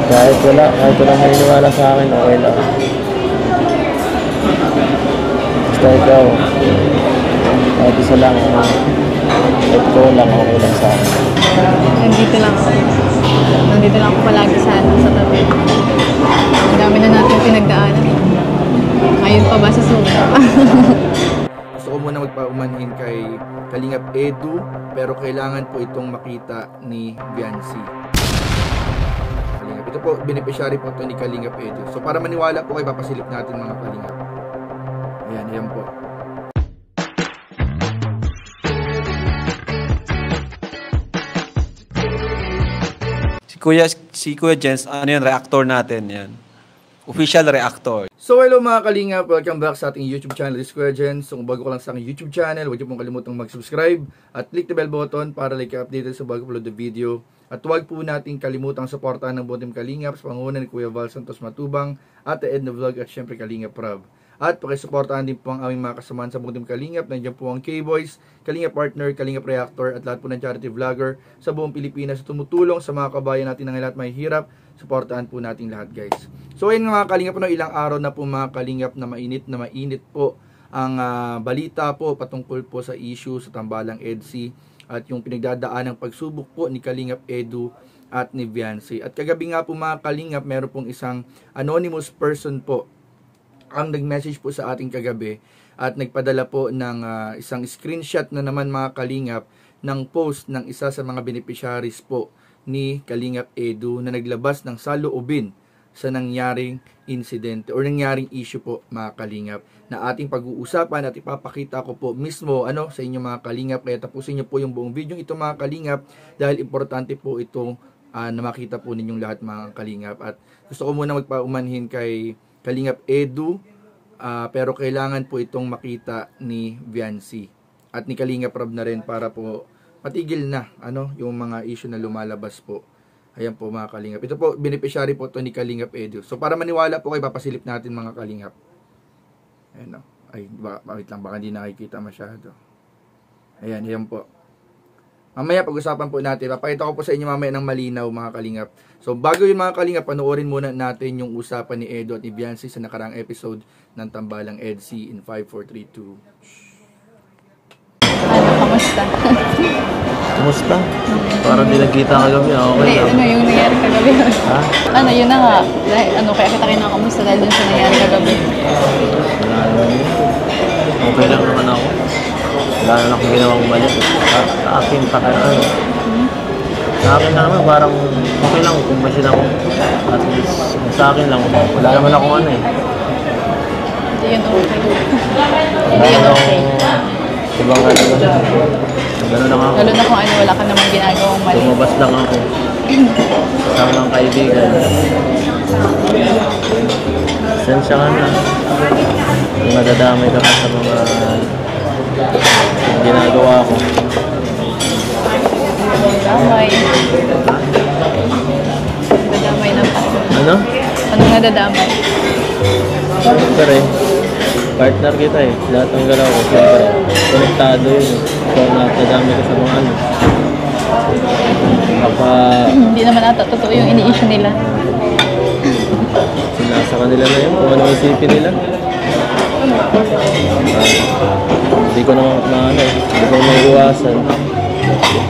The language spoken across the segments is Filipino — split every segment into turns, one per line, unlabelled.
kahit wala maniniwala sa akin, okay lang. Basta ikaw, kahit isa lang, kahit ko lang, okay lang sa akin.
Nandito lang ako palagi sa tabi. Ang dami na natin pinagdaanan. Ngayon pa ba sa suga?
Gusto ko muna magpaumanhin kay Kalingap Edu, pero kailangan po itong makita ni Viancy. Kalingap. Ito po, beneficiary po ito ni Kalingap Edu. So para maniwala po kayo, papasilip natin mga Kalingap. Ayan po.
Si Kuya Jens, ano yan, reactor natin yan. Official reactor.
So hello mga Kalingap, welcome back sa ating YouTube channel, this is Kuya Jens. So kung bago ka lang sa aking YouTube channel, huwag niyo pong kalimutang mag-subscribe at click the bell button para like updated sa bago upload na video. At huwag po nating kalimutang suportahan ng buong Team Kalingap sa pangunan ni Kuya Val Santos Matubang at The Edna Vlog at syempre Kalingap Rob. At pakisuportahan din po ang aming mga kasamahan sa buong Team Kalingap. Nandiyan po ang K-Boys, Kalingap Partner, Kalingap Reactor at lahat po ng charity vlogger sa buong Pilipinas na tumutulong sa mga kabayan natin ng lahat may hirap. Suportahan po natin lahat guys. So ayun mga Kalingap, ilang araw na po mga Kalingap na mainit po ang balita po patungkol po sa issue sa Tambalang EDSI at yung pinagdadaan ng pagsubok po ni Kalingap Edu at ni Viancy. At kagabi nga po mga Kalingap, meron pong isang anonymous person po ang nag-message po sa ating kagabi at nagpadala po ng isang screenshot na naman mga Kalingap ng post ng isa sa mga beneficiaries po ni Kalingap Edu na naglabas ng saloobin sa nangyaring insidente or nangyaring issue po mga Kalingap na ating pag-uusapan at ipapakita ko po mismo sa inyo mga Kalingap, kaya tapusin nyo po yung buong video ito mga Kalingap dahil importante po ito na makita po ninyong lahat mga Kalingap. At gusto ko muna magpaumanhin kay Kalingap Edu, pero kailangan po itong makita ni Viancy at ni Kalingap Rob na rin para po matigil na yung mga issue na lumalabas po. Ayan po mga Kalingap. Ito po, beneficiary po ito ni Kalingap Edu. So para maniwala po kayo, papasilip natin mga Kalingap. Ayan ay, wait lang, baka hindi nakikita masyado. Ayan po. Mamaya pag-usapan po natin. Papakita ko po sa inyo mamaya ng malinaw mga Kalingap. So bago yun mga Kalingap, panoorin muna natin yung usapan ni Edu at ni Viancy sa nakaraang episode ng Tambalang EDSI in 5, 4, 3, 2.
Kamusta?
Kumusta? Parang di nagkita kagabi, okay lang.
Hindi, yung nangyari kagabi?
Ha?
Yun na nga. Kaya kita kinakamusta dahil dun sa nangyari kagabi?
Wala naman yun. Okay lang naman ako. Wala naman akong ginawang mali. Sa akin, sa akin na naman, parang okay lang kung masin ako. At least, sa akin lang, wala naman akong
Hindi yun okay. Hindi yun okay.
Ibang gano'n lang ako.
Lalo na kung wala ka naman ginagawang mali.
Tumabas lang ako. Kasama ng kaibigan. Sensya ka na. Kung nadadamay ka pa sa mga ginagawa ko.
Nadadamay. Nadadamay lang pa.
Ano?
Anong nadadamay?
Siyempre, partner kita lahat ng galaw ko, siyempre, konektado yun So, nadadamay ka sa mga
Hindi naman ata totoo yung ini-issue nila.
Sinasa kanila na yun, kung ano isipin nila. Hindi ko hindi ko may iwasan.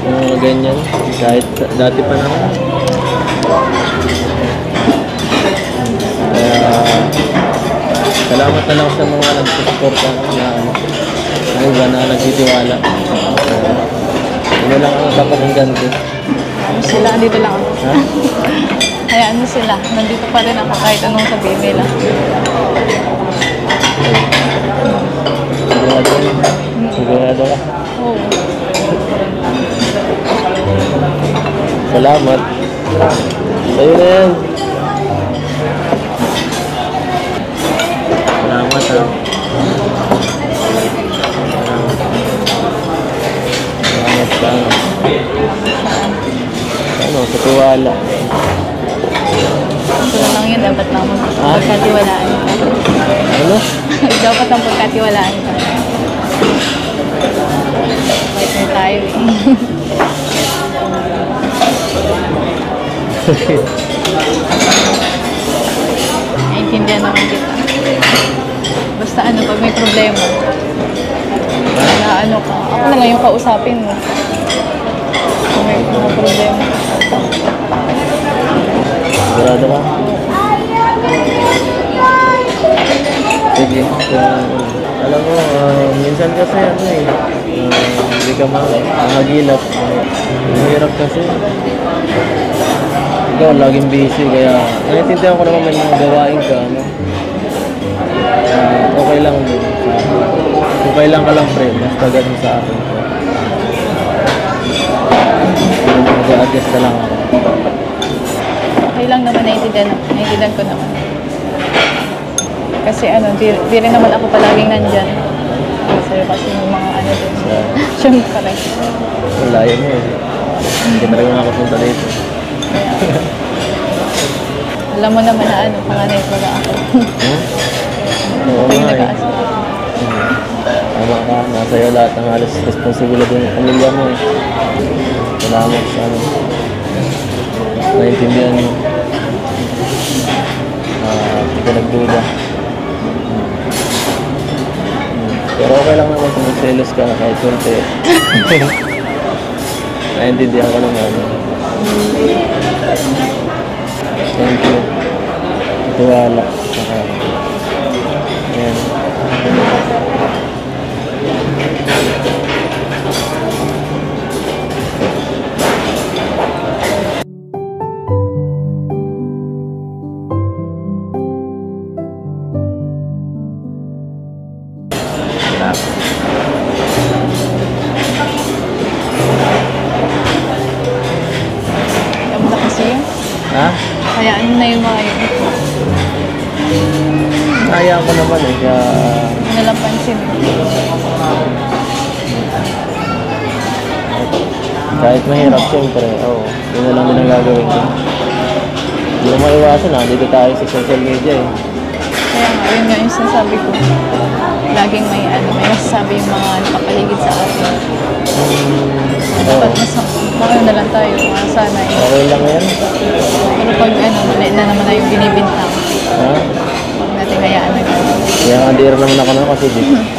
Yung mga ganyan, kahit dati pa naman. Kaya, salamat na lang sa mga nagsusuporta na nagtitiwala. Ano lang ang kapakinggan ko.
Sila, andito lang ako.
Ha?
Hayaan mo sila. Nandito pa rin ako kahit anong sabihin nila.
Sigurado ka?
Oo.
Salamat. Sa'yo na yan. Salamat ha. Salamat ka. Sa tiwala.
Ito na lang yun. Dapat lang pagkatiwalaan ka.
Ano?
Dapat lang pagkatiwalaan ka. Wait na tayo naman kita. Basta ano, pag may problema, na ano ka, ako na lang yung kausapin mo. Kung may mga problema.
Sigurado ka? Sige. Alam mo, minsan kasi ano eh, hindi ka mahagilap. Mahirap kasi. Ikaw, laging busy, kaya naiintindihan ko naman may mga gawain ka, ano? Okay lang din. Okay lang ka lang, friend. Mas tagad mo sa akin. Mag-adjust na lang ako.
Okay lang naman, naiintindihan ko naman. Kasi ano, di rin naman ako palaging nandyan. Kasi yung mga ano din. Siyempre.
Ang layo mo eh. Hindi talaga makapunta dito.
Kaya, alam mo naman na ano, panganay ko na ako.
Oo
Ito yung
nga eh.
nag-aasal.
Tama ka, nasa iyo lahat ng halos responsibilidad ng pamilya mo eh. Salamat sa ano. Naintindihan mo. Hindi ka nagduda. Pero okay lang naman kung magselos ka kahit konti. Naintindihan ko naman. Thank you. Tiwala. Saka, ayan.
Alam mo na kasi yun.
Ha?
Kaya ano na yung mga yun.
Hayaan ko naman eh. Kaya,
Hindi na lang pansin.
kahit mahirap siyempre, yun na lang din ang gagawin ko. Hindi na maiwasan dito tayo sa social media eh.
Kaya nga, yun nga yung sinasabi ko. Laging may masasabi yung mga nakapaligid sa atin. Dapat mas na lang tayo, sana eh.
Okay lang yan.
Pero pag mali na naman na yung binibintang,
Ha?
huwag natin hayaan na gano'n.
Kaya nga dear naman ako na kasi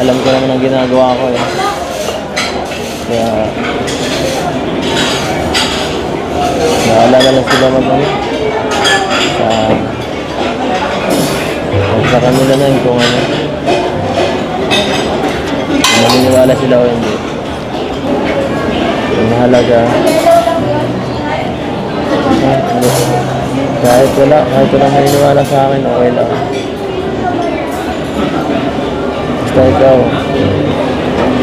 alam ko naman ang ginagawa ko eh. Kaya naalala lang sila sa kanila na yun kung ano. Kung maniniwala sila o hindi. Ang mahalaga kahit walang maniniwala sa akin, okay lang. Basta ikaw,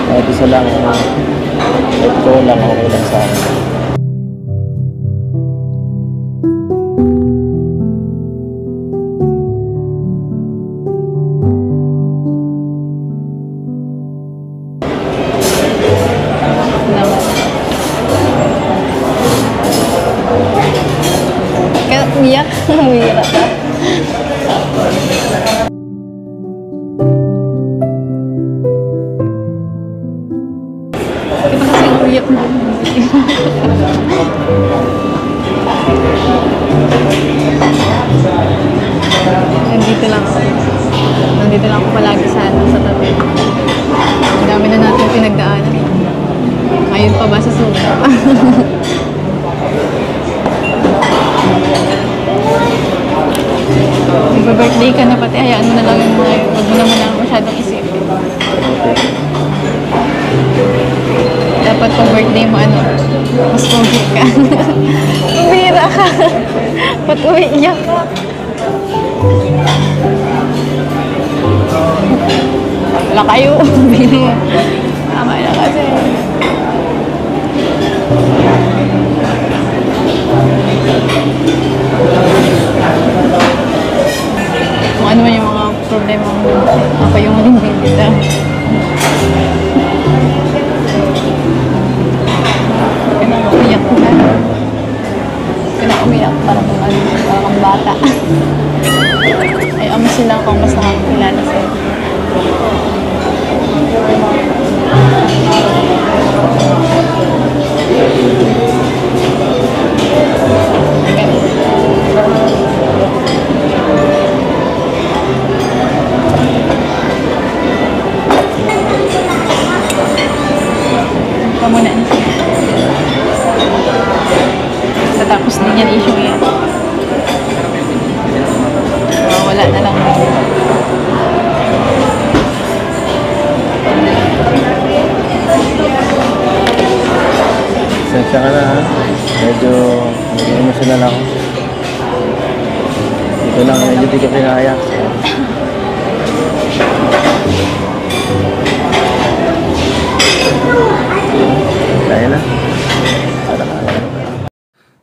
kahit isa lang, kahit ikaw lang, okay lang sa akin.
Kaya umiyak, umiyak ka. Iba kasi yung umiyak mo. Nandito lang ako palagi sa tabi. Ang dami na natin pinagdaanan. Ngayon pa ba sa suga? Magpa-birthday ka na pati, hayaan mo na lang yung mga yun. Huwag mo naman lang masyadong isipin. Dapat pag birthday mo, mas pogi ka. Umira ka. Ba't umiiyak ka? Wala kayo. Tama na kasi. Kung ano man yung mga problema mo, ako yung malinding kita. Umiyak ko na. Umiyak parang kang bata. Ay, ama sila kung mas nakakilala sa'yo.
Ito lang medyo di ko kinaya. Kaya na.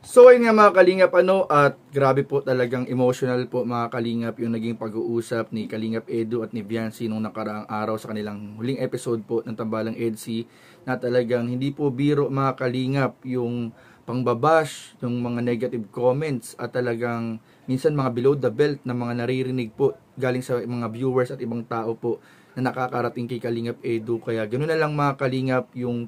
So ayun nga mga kalingap, at grabe po talagang emotional po mga kalingap yung naging pag-uusap ni Kalingap Edu at ni Viancy nung nakaraang araw sa kanilang huling episode po ng Tambalang EDC, na talagang hindi po biro mga kalingap yung pangbabash, yung mga negative comments, at talagang minsan mga below the belt na mga naririnig po galing sa mga viewers at ibang tao po na nakakarating kay Kalingap Edu. Kaya ganoon na lang mga kalingap yung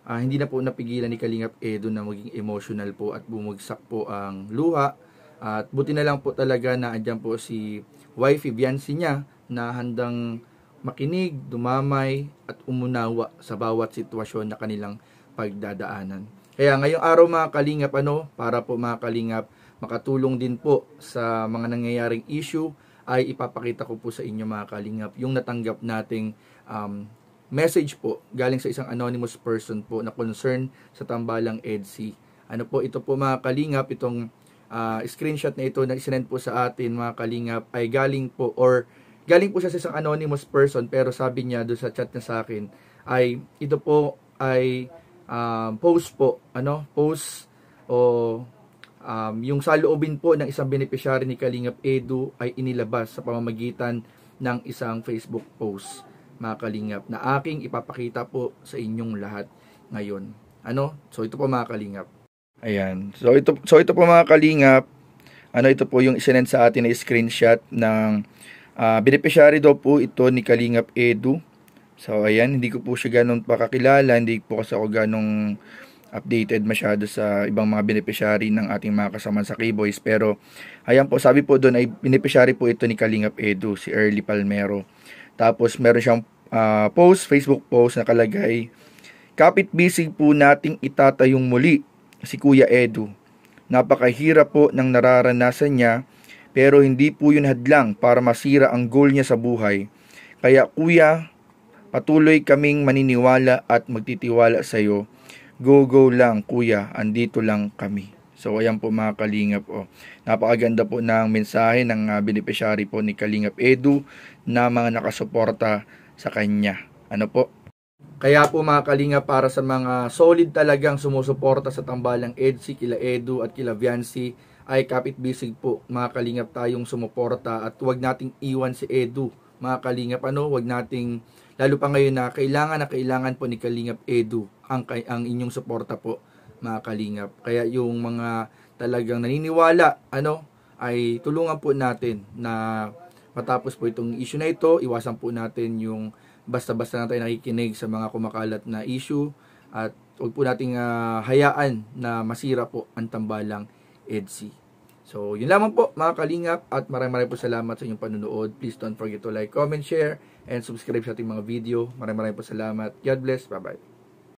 hindi na po napigilan ni Kalingap Edu na maging emotional po at bumagsak po ang luha. At buti na lang po talaga na andyan po si wifey Viancy niya na handang makinig, dumamay at umunawa sa bawat sitwasyon na kanilang pagdadaanan. Kaya ngayong araw mga kalingap, para po mga kalingap makatulong din po sa mga nangyayaring issue, ay ipapakita ko po sa inyo mga kalingap yung natanggap nating message po galing sa isang anonymous person po na concern sa Tambalang EDC. Ito po mga kalingap, itong screenshot na ito na isinend po sa atin mga kalingap ay galing po siya sa isang anonymous person, pero sabi niya doon sa chat niya sa akin ay ito po ay post po, yung saloobin po ng isang beneficiary ni Kalingap Edu ay inilabas sa pamamagitan ng isang Facebook post mga kalingap na aking ipapakita po sa inyong lahat ngayon. So ito po mga kalingap. Ayan. So ito po mga kalingap, ito po yung isinend sa atin na screenshot ng beneficiary daw po ito ni Kalingap Edu. So ayan, hindi ko po siya ganun pakakilala, hindi po kasi ako ganong updated masyado sa ibang mga beneficiary ng ating mga kasama sa K-Boys, pero ayan po, sabi po doon ay beneficiary po ito ni Kalingap Edu, si Early Palmero. Tapos meron siyang Facebook post na kalagay, "Kapit bisig po nating itatayong muli si Kuya Edu. Napakahirap po ng nararanasan niya, pero hindi po yun hadlang para masira ang goal niya sa buhay. Kaya kuya, patuloy kaming maniniwala at magtitiwala sa iyo. Go lang kuya, andito lang kami." So ayan po mga kalingap, napakaganda po ng mensahe ng beneficiary po ni Kalingap Edu na mga nakasuporta sa kanya. Kaya po mga kalingap, para sa mga solid talagang sumusuporta sa Tambalang EDC, kila Edu at kila Viancy, ay kapit bisig po mga kalingap tayong sumuporta at huwag nating iwan si Edu mga kalingap. Huwag nating, lalo pa ngayon na kailangan po ni Kalingap Edu ang inyong suporta po mga kalingap. Kaya yung mga talagang naniniwala ay tulungan po natin na matapos po itong issue na ito. Iwasan po natin yung basta-basta na tayo nakikinig sa mga kumakalat na issue, at huwag po nating hayaan na masira po ang Tambalang EDC. So yun lamang po mga kalingap, at maraming po salamat sa inyong panunood. Please don't forget to like, comment, share, and subscribe sa ating mga video. Maraming po salamat. God bless. Bye bye.